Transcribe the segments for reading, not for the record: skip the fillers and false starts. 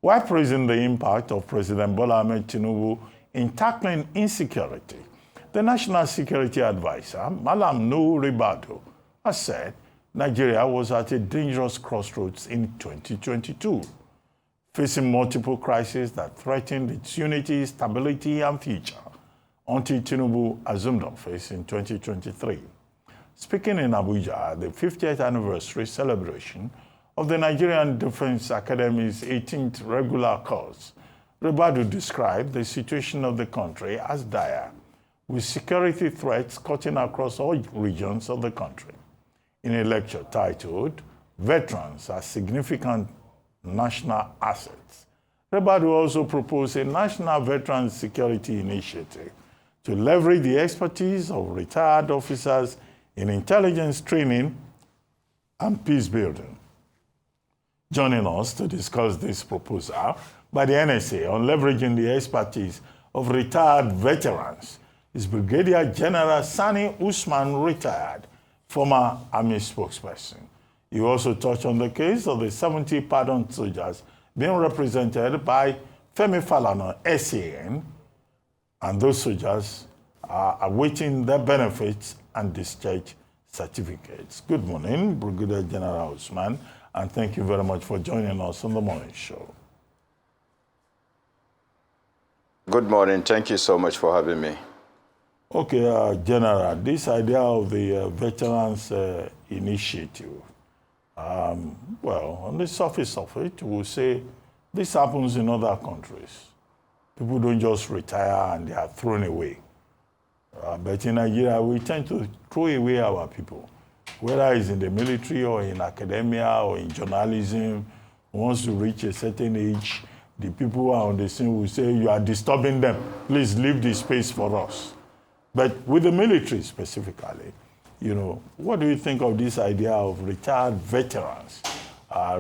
While praising the impact of President Bola Ahmed Tinubu in tackling insecurity, the National Security Advisor, Malam Nuhu Ribadu, has said Nigeria was at a dangerous crossroads in 2022, facing multiple crises that threatened its unity, stability, and future, until Tinubu assumed office in 2023. Speaking in Abuja at the 50th anniversary celebration of the Nigerian Defense Academy's 18th regular course, Ribadu described the situation of the country as dire, with security threats cutting across all regions of the country. In a lecture titled, Veterans are Significant National Assets, Ribadu also proposed a national veterans security initiative to leverage the expertise of retired officers in intelligence training and peace building. Joining us to discuss this proposal by the NSA on leveraging the expertise of retired veterans is Brigadier General Sani Usman, retired, former Army spokesperson. You also touched on the case of the 70 pardoned soldiers being represented by Femi Falana, SAN, and those soldiers are awaiting their benefits and discharge certificates. Good morning, Brigadier General Usman, and thank you very much for joining us on the morning show. Good morning. Thank you so much for having me. Okay, General, this idea of the Veterans Initiative, well, on the surface of it, we'll say this happens in other countries. People don't just retire and they are thrown away. But in Nigeria, we tend to throw away our people, whether it's in the military or in academia or in journalism. Once you reach a certain age, the people who are on the scene will say, you are disturbing them. Please leave the space for us. But with the military specifically, you know, what do you think of this idea of retired veterans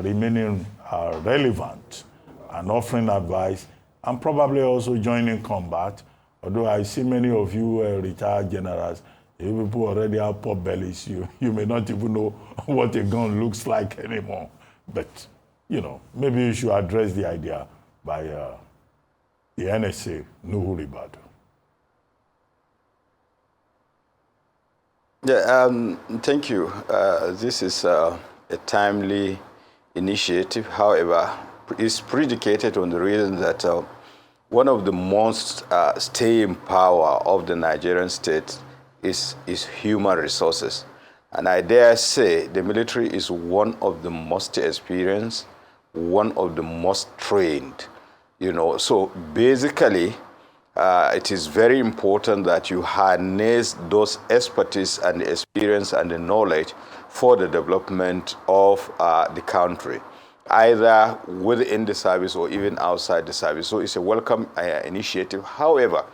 remaining relevant and offering advice and probably also joining combat? Although I see many of you retired generals, you people already have pop bellies. You may not even know what a gun looks like anymore. But, you know, maybe you should address the idea by the NSA, Nuhu Ribadu. Yeah, thank you. This is a timely initiative. However, it's predicated on the reason that one of the most staying power of the Nigerian state is human resources. And I dare say the military is one of the most experienced, one of the most trained. You know, so basically, it is very important that you harness those expertise and the experience and the knowledge for the development of the country, either within the service or even outside the service. So it's a welcome initiative. However,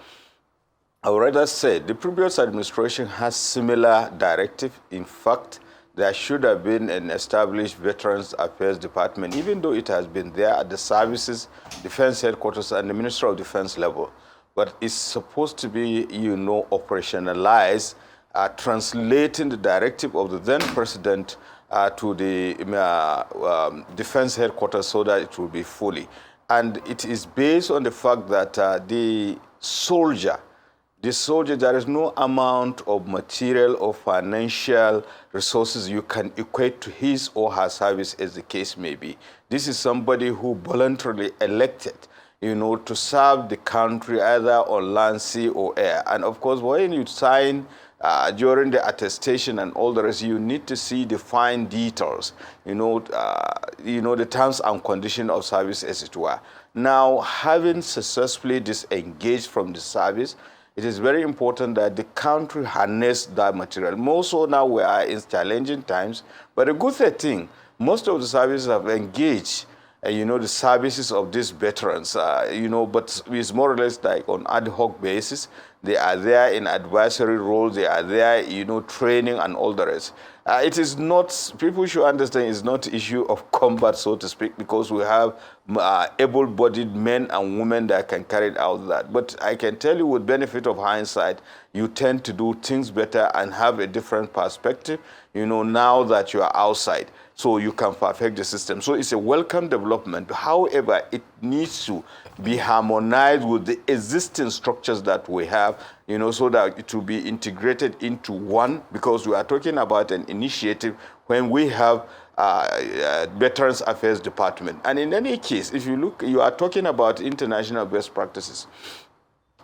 I would rather say the previous administration has similar directive. In fact, there should have been an established Veterans Affairs Department, even though it has been there at the services, defense headquarters, and the Ministry of Defense level. But it's supposed to be, you know, operationalized, translating the directive of the then president to the defense headquarters so that it will be fully. And it is based on the fact that the soldier, there is no amount of material or financial resources you can equate to his or her service, as the case may be. This is somebody who voluntarily elected, you know, to serve the country either on land, sea, or air. And of course, when you sign during the attestation and all the rest, you need to see the fine details, you know, the terms and conditions of service, as it were. Now, having successfully disengaged from the service, it is very important that the country harness that material. More so now we are in challenging times, but a good thing, most of the services have engaged you know, the services of these veterans, you know, but it's more or less like on ad hoc basis. They are there in advisory roles, they are there, you know, training and all the rest. It is not, people should understand, it's not an issue of combat, so to speak, because we have able-bodied men and women that can carry out that. But I can tell you with benefit of hindsight, you tend to do things better and have a different perspective, you know, now that you are outside. so you can perfect the system. So it's a welcome development. However, it needs to be harmonized with the existing structures that we have, so that it will be integrated into one, because we are talking about an initiative when we have Veterans Affairs Department. And in any case, if you look, you are talking about international best practices.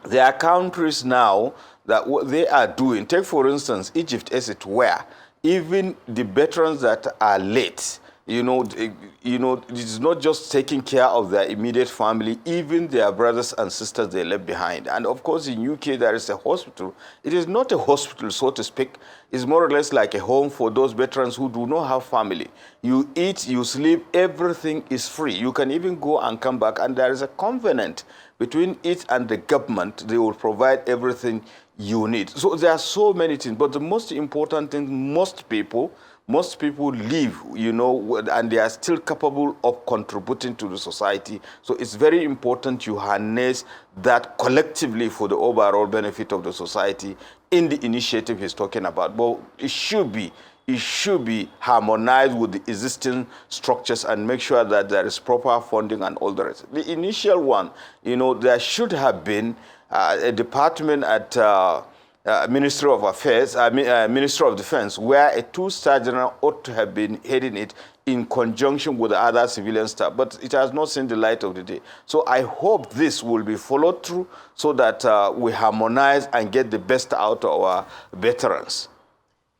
There are countries now that what they are doing, take for instance, Egypt as it were, even the veterans that are late, it is not just taking care of their immediate family, even their brothers and sisters they left behind. And of course, in UK, there is a hospital. It is not a hospital, so to speak. It's more or less like a home for those veterans who do not have family. You eat, you sleep, everything is free. You can even go and come back, and there is a covenant between it and the government. They will provide everything you need. So there are so many things, but the most important thing, most people live, and they are still capable of contributing to the society. So it's very important you harness that collectively for the overall benefit of the society in the initiative he's talking about. But it should be harmonized with the existing structures and make sure that there is proper funding and all the rest. The initial one, there should have been a department at Ministry of Affairs, Ministry of Defense, where a two-star general ought to have been heading it in conjunction with the other civilian staff, but it has not seen the light of the day. So I hope this will be followed through so that we harmonize and get the best out of our veterans.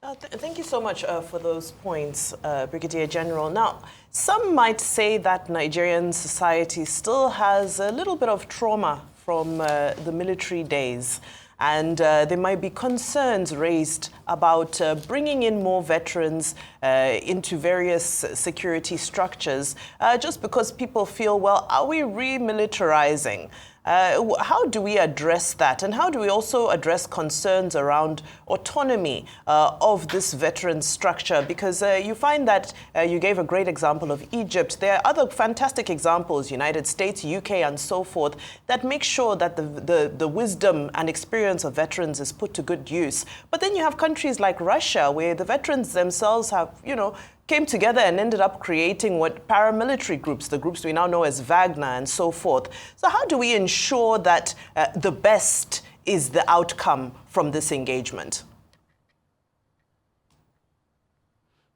Thank you so much for those points, Brigadier General. Now, some might say that Nigerian society still has a little bit of trauma from the military days. And there might be concerns raised about bringing in more veterans into various security structures just because people feel, well, are we remilitarizing? How do we address that? And how do we also address concerns around autonomy of this veteran structure? Because you find that you gave a great example of Egypt. There are other fantastic examples, United States, UK, and so forth, that make sure that the wisdom and experience of veterans is put to good use. But then you have countries like Russia, where the veterans themselves have, came together and ended up creating what paramilitary groups, the groups we now know as Wagner and so forth. So how do we ensure that the best is the outcome from this engagement?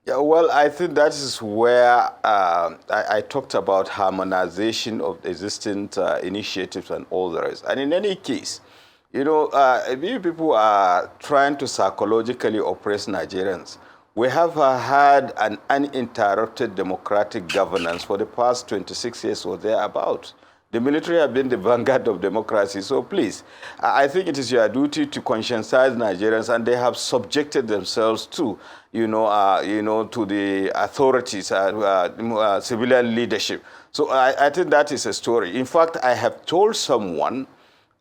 Yeah, well, I think that is where I talked about harmonization of existing initiatives and all the rest. And in any case, people are trying to psychologically oppress Nigerians. We have had an uninterrupted democratic governance for the past 26 years or thereabout. The military have been the vanguard of democracy. So please, I think it is your duty to conscientize Nigerians, and they have subjected themselves to, to the authorities, civilian leadership. So I think that is a story. In fact, I have told someone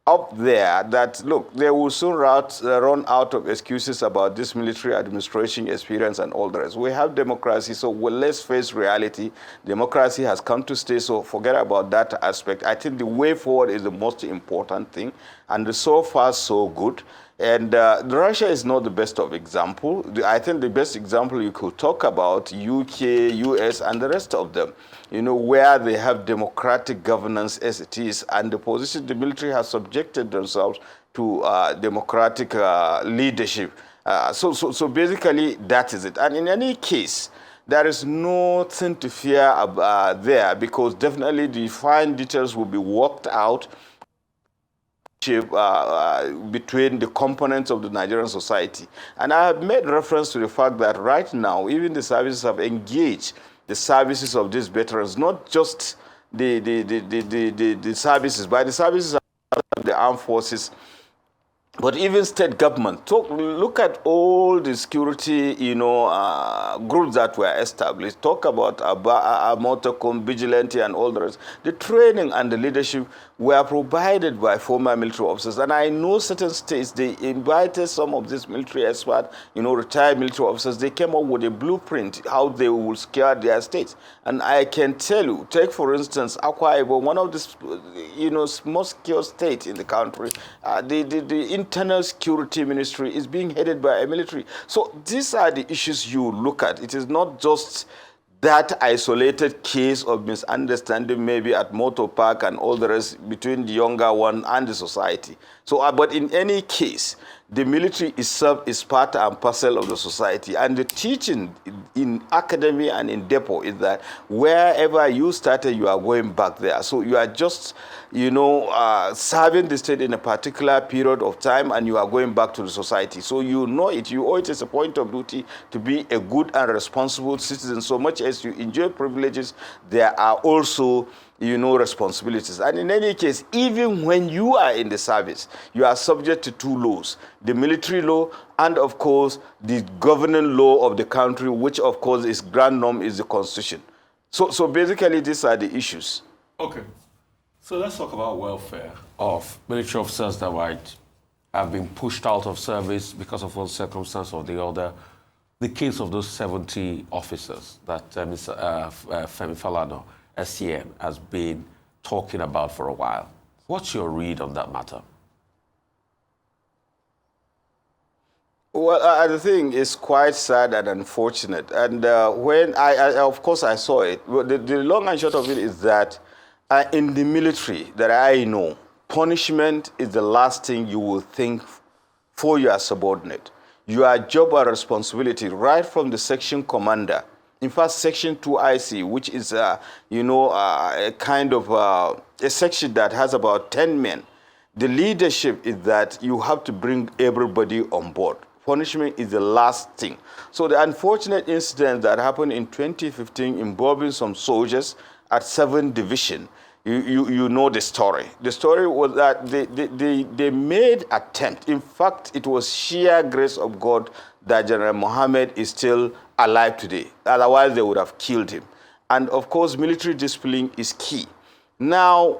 up there that, look, they will soon run out of excuses about this military administration experience and all the rest. We have democracy, so let's face reality. Democracy has come to stay, so forget about that aspect. I think the way forward is the most important thing, and so far, so good. And Russia is not the best of example. I think the best example you could talk about, UK, US, and the rest of them, where they have democratic governance as it is, and the position the military has subjected themselves to democratic leadership. So basically, that is it. And in any case, there is nothing to fear there, because definitely the fine details will be worked out between the components of the Nigerian society. And I have made reference to the fact that right now, even the services have engaged the services of these veterans, not just the services, but the services of the armed forces, but even state government. Look at all the security, groups that were established. Talk about Motocom, Vigilante, and all the rest. The training and the leadership were provided by former military officers. And I know certain states, they invited some of these military experts, retired military officers. They came up with a blueprint, how they will scare their states. And I can tell you, take for instance, Akwa Ibom, one of the most secure states in the country, the internal security ministry is being headed by a military. So these are the issues you look at. It is not just that isolated case of misunderstanding maybe at motor park and all the rest between the younger one and the society. So, but in any case, the military itself is part and parcel of the society. And the teaching in academy and in depot is that wherever you started, you are going back there. So you are just, serving the state in a particular period of time and you are going back to the society. So you know it. You owe it as a point of duty to be a good and responsible citizen. So much as you enjoy privileges, there are also responsibilities. And in any case, even when you are in the service, you are subject to two laws, the military law and, of course, the governing law of the country, which, of course, is grand norm, is the constitution. So basically, these are the issues. Okay. So let's talk about welfare of military officers that might have been pushed out of service because of one circumstance or the other. The case of those 70 officers that Mr. Femi Falana, SCN, has been talking about for a while. What's your read on that matter? Well, the thing is quite sad and unfortunate. And when of course, I saw it. The long and short of it is that in the military that I know, punishment is the last thing you will think for your subordinate. Your job and responsibility, right from the section commander. In fact, Section 2IC, which is, a kind of a section that has about 10 men, the leadership is that you have to bring everybody on board. Punishment is the last thing. So the unfortunate incident that happened in 2015 involving some soldiers at 7th Division, you know the story. The story was that they made attempt. In fact, it was sheer grace of God that General Mohammed is still alive today. Otherwise, they would have killed him. And of course, military discipline is key. Now,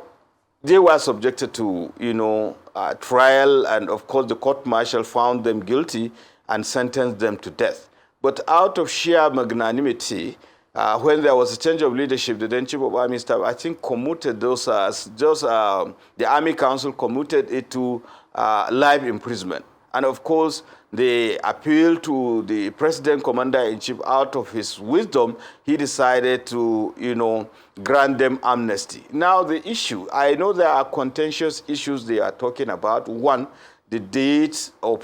they were subjected to, trial, and of course, the court-martial found them guilty and sentenced them to death. But out of sheer magnanimity, when there was a change of leadership, the then Chief of Army Staff, I think, commuted the Army Council commuted it to life imprisonment. And of course, they appealed to the President Commander-in-Chief. Out of his wisdom, he decided to, grant them amnesty. Now, the issue, I know there are contentious issues they are talking about. One, the date of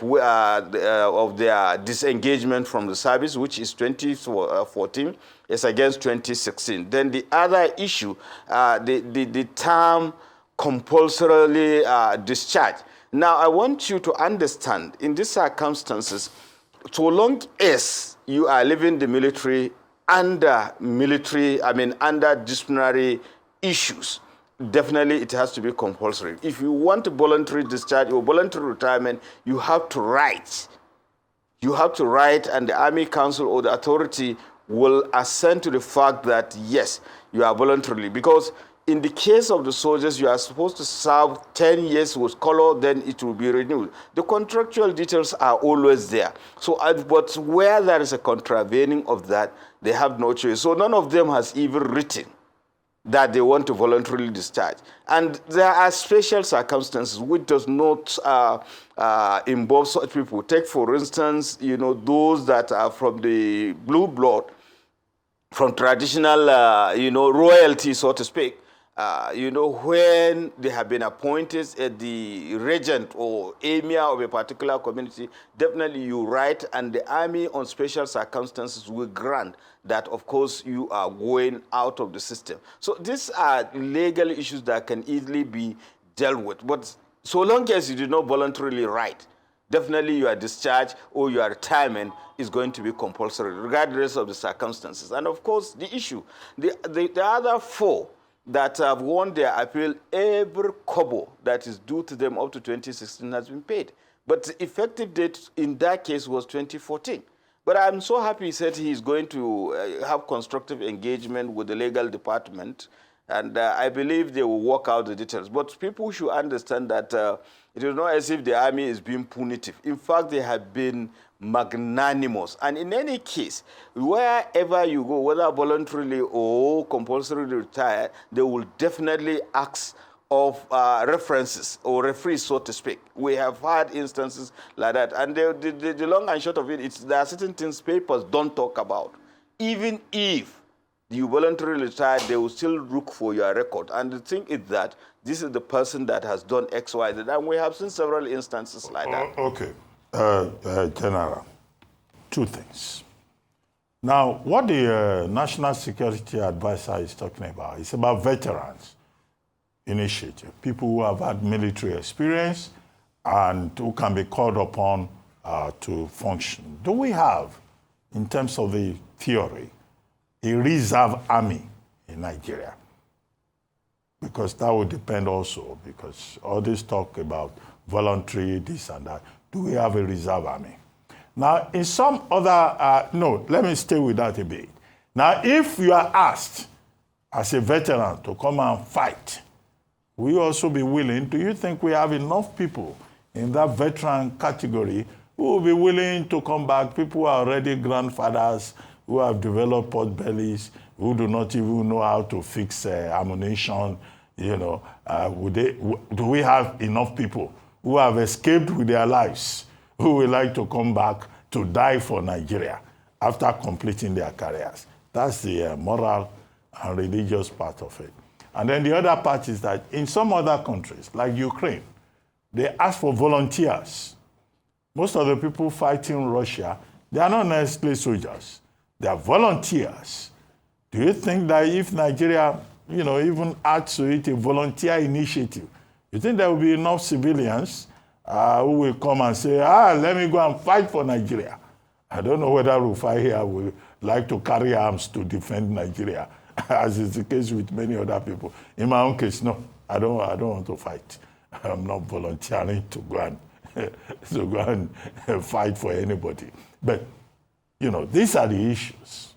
their disengagement from the service, which is 2014, is against 2016. Then the other issue, the term compulsorily discharged. Now, I want you to understand, in these circumstances, so long as you are leaving the military under disciplinary issues, definitely it has to be compulsory. If you want a voluntary discharge or voluntary retirement, you have to write. You have to write, and the Army Council or the authority will assent to the fact that, yes, you are voluntarily. Because in the case of the soldiers, you are supposed to serve 10 years with color, then it will be renewed. The contractual details are always there. So, but where there is a contravening of that, they have no choice. So none of them has even written that they want to voluntarily discharge. And there are special circumstances which does not involve such people. Take, for instance, those that are from the blue blood, from traditional, royalty, so to speak. When they have been appointed as the regent or emir of a particular community, definitely you write, and the army on special circumstances will grant that, of course, you are going out of the system. So these are legal issues that can easily be dealt with. But so long as you do not voluntarily write, definitely your discharge or your retirement is going to be compulsory, regardless of the circumstances. And of course, the issue, the other four that have won their appeal, every kobo that is due to them up to 2016 has been paid. But the effective date in that case was 2014. But I'm so happy he said he's going to have constructive engagement with the legal department, and I believe they will work out the details. But people should understand that it is not as if the army is being punitive. In fact, they have been magnanimous. And in any case, wherever you go, whether voluntarily or compulsorily retired, they will definitely ask of references or referees, so to speak. We have had instances like that. And the long and short of it, there are certain things papers don't talk about. Even if you voluntarily retired, they will still look for your record. And the thing is that this is the person that has done X, Y, Z. And we have seen several instances like that. Okay. General, two things. Now, what the National Security Advisor is talking about is about veterans initiative, people who have had military experience and who can be called upon to function. Do we have, in terms of the theory, a reserve army in Nigeria? Because that would depend also, because all this talk about voluntary, this and that, do we have a reserve army? Now, in some other, no, let me stay with that a bit. Now, if you are asked as a veteran to come and fight, will you also be willing? Do you think we have enough people in that veteran category who will be willing to come back, people who are already grandfathers, who have developed pot bellies, who do not even know how to fix ammunition, you know, do we have enough people who have escaped with their lives, who would like to come back to die for Nigeria after completing their careers? That's the moral and religious part of it. And then the other part is that in some other countries, like Ukraine, they ask for volunteers. Most of the people fighting Russia, they are not necessarily soldiers. They are volunteers. Do you think that if Nigeria, you know, even adds to it a volunteer initiative, you think there will be enough civilians who will come and say, let me go and fight for Nigeria? I don't know whether Rufai here will like to carry arms to defend Nigeria, as is the case with many other people. In my own case, no, I don't want to fight. I'm not volunteering to go and fight for anybody. But, you know, these are the issues.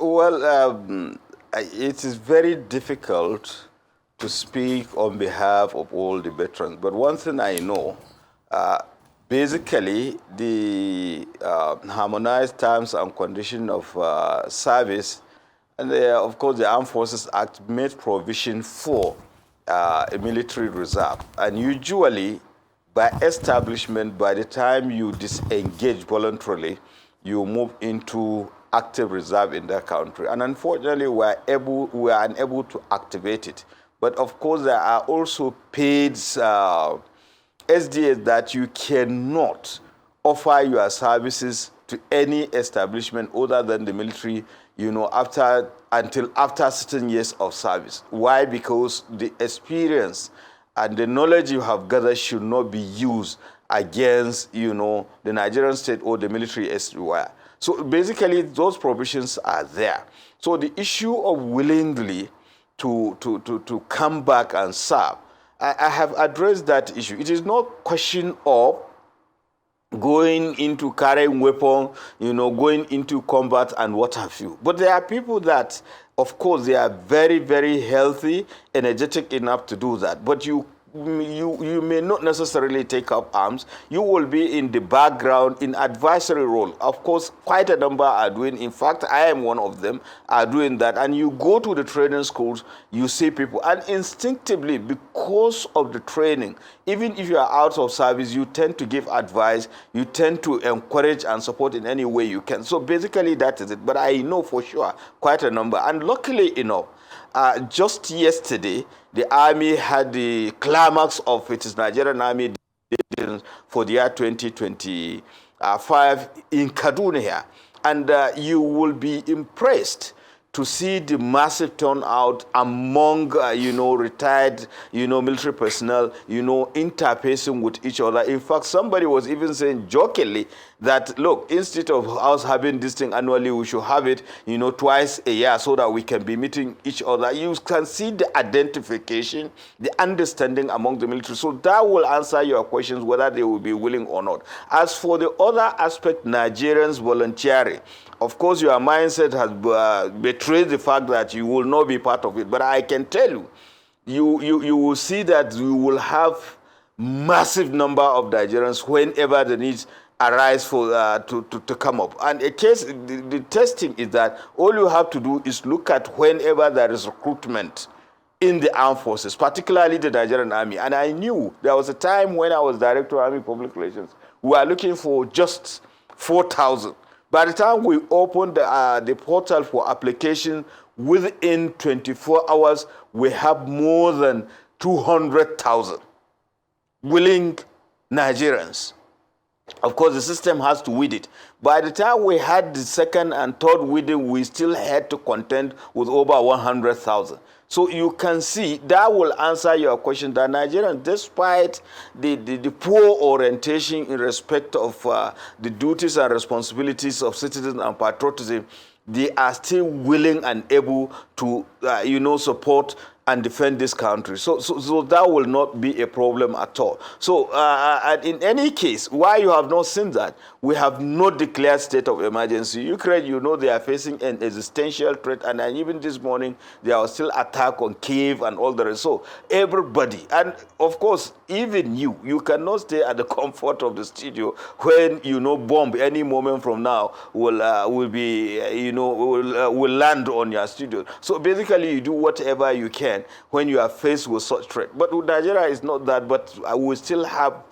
Well, it is very difficult to speak on behalf of all the veterans. But one thing I know, basically, the Harmonized Terms and Conditions of Service, and of course the Armed Forces Act made provision for a military reserve. And usually, by establishment, by the time you disengage voluntarily, you move into active reserve in that country. And unfortunately, we are unable to activate it. But of course, there are also paid SDAs that you cannot offer your services to any establishment other than the military, you know, until after certain years of service. Why? Because the experience and the knowledge you have gathered should not be used against, you know, the Nigerian state or the military everywhere. So basically, those provisions are there. So the issue of willingly to come back and serve, I have addressed that issue. It is not a question of going into carrying weapon, you know, going into combat and what have you. But there are people that, of course, they are very, very healthy, energetic enough to do that. But you may not necessarily take up arms. You will be in the background in advisory role. Of course, quite a number are doing. In fact, I am one of them, are doing that. And you go to the training schools, you see people. And instinctively, because of the training, even if you are out of service, you tend to give advice. You tend to encourage and support in any way you can. So basically, that is it. But I know for sure quite a number. And luckily enough, just yesterday, the army had the climax of its Nigerian army for the year 2025 in Kaduna here. And you will be impressed to see the massive turnout among, retired, military personnel, interfacing with each other. In fact, somebody was even saying jokingly that, look, instead of us having this thing annually, we should have it, twice a year so that we can be meeting each other. You can see the identification, the understanding among the military. So that will answer your questions, whether they will be willing or not. As for the other aspect, Nigerians volunteering, of course, your mindset has betrayed the fact that you will not be part of it. But I can tell you, you will see that you will have massive number of Nigerians whenever the needs arise for to come up. And a case, the testing is that all you have to do is look at whenever there is recruitment in the armed forces, particularly the Nigerian army. And I knew there was a time when I was director of Army Public Relations, we were looking for just 4,000. By the time we open the portal for application, within 24 hours, we have more than 200,000 willing Nigerians. Of course, the system has to weed it. By the time we had the second and third weeding, we still had to contend with over 100,000. So you can see that will answer your question that Nigerians, despite the poor orientation in respect of the duties and responsibilities of citizens and patriotism, they are still willing and able to, support and defend this country. So that will not be a problem at all. So in any case, why you have not seen that, we have not declared state of emergency. Ukraine, they are facing an existential threat, and even this morning, there was still attack on Kiev and all the rest. So everybody, and of course, even you cannot stay at the comfort of the studio when, bomb any moment from now will be, will land on your studio. So basically, you do whatever you can when you are faced with such threat. But Nigeria is not that, but we still have,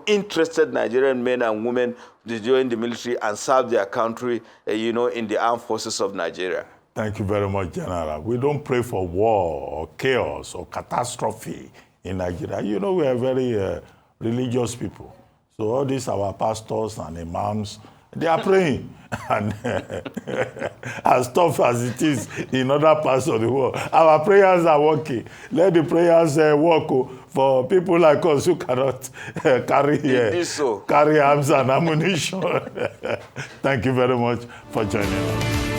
interested Nigerian men and women to join the military and serve their country, in the armed forces of Nigeria. Thank you very much, General. We don't pray for war or chaos or catastrophe in Nigeria. We are very religious people. So all these our pastors and imams, they are praying. And as tough as it is in other parts of the world, our prayers are working. Let the prayers work for people like us who cannot carry arms and ammunition. Thank you very much for joining us.